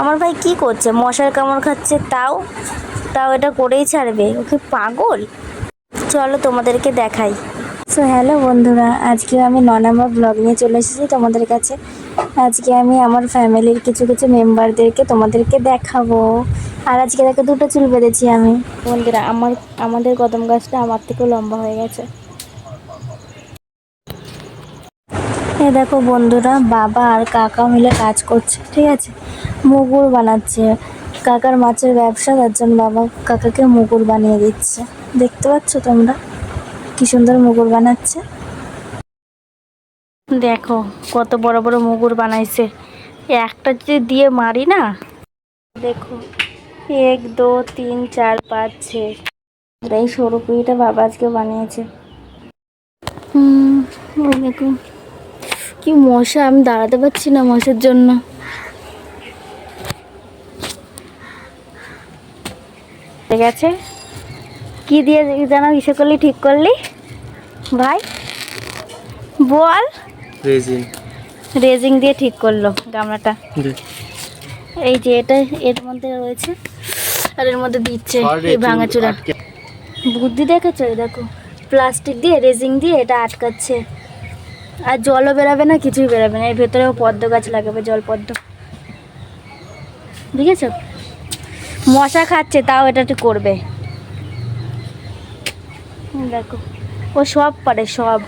আমার ভাই কি করছে? মশার কামড় খাচ্ছে, তাও তাও এটা করেই ছাড়বে? ওকে পাগল। চলো তোমাদেরকে দেখাই। সো হ্যালো বন্ধুরা, আজকে আমি 9 নম্বর ব্লগ নিয়ে চলে এসেছি তোমাদের কাছে। আজকে আমি আমার ফ্যামিলির কিছু কিছু মেম্বারদেরকে তোমাদেরকে দেখাবো। আর আজকে দেখো 2টো চুল বেঁধেছি আমি। বন্ধুরা, আমাদের কদম গাছটা আমার থেকেও লম্বা হয়ে গেছে। এ দেখো বন্ধুরা, বাবা আর কাকা মিলে কাজ করছে, ঠিক আছে। মুগুর বানাচ্ছে। কাকার মাছের ব্যবসা, তার জন্য বাবা কাকাকে মুগুর বানিয়ে দিচ্ছে। দেখতে পাচ্ছ তোমরা কি সুন্দর মুগুর বানাচ্ছে? দেখো কত বড় বড় মুগুর বানাইছে। একটা যদি দিয়ে মারি না, দেখো 1 2 3 4 5 6। এই সরু পুঁইটা বাবা আজকে বানিয়েছে। ওই দেখো কি মশা, আমি দাঁড়াতে পারছি না মশার জন্য। ঠিক আছে, কি দিয়ে যেন ইসে করলি, ঠিক করলি ভাই? বল। রেজিং দিয়ে ঠিক করলো গামলাটা। এই যে এটা এর মধ্যে রয়েছে, আর এর মধ্যে দিচ্ছে এই ভাঙাচোরা। বুদ্ধি দেখেছো? এই দেখো প্লাস্টিক দিয়ে রেজিং দিয়ে এটা আটকাচ্ছে। আর জলও বেরাবে না, কিছুই বেরাবে না। এর ভেতরেও পদ্ম গাছ লাগাবে, জল পদ্ম। বুঝেছো? মশা খাচ্ছে, তাও এটা একটু করবে। দেখো ও সব পারে, সব।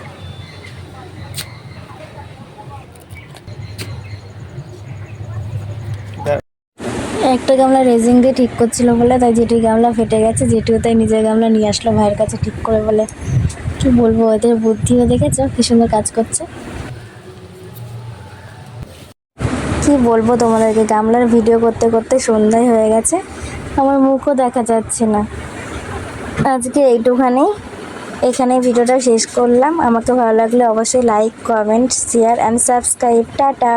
একটা গামলা রেজিং দিয়ে ঠিক করছিল বলে, তাই যেটি গামলা ফেটে গেছে, যেটিও তাই নিজের গামলা নিয়ে আসলো ভাইয়ের কাছে ঠিক করে বলে। কি বলবো, ওদের বুদ্ধিও দেখেছো কি সুন্দর কাজ করছে। কি বলবো তোমাদেরকে, গামলার ভিডিও করতে করতে সন্ধ্যায় হয়ে গেছে, আমার মুখও দেখা যাচ্ছে না। আজকে এইটুখানি, এখানে ভিডিওটা শেষ করলাম। আমাকে ভালো লাগলে অবশ্যই like, comment, share and subscribe. Tata.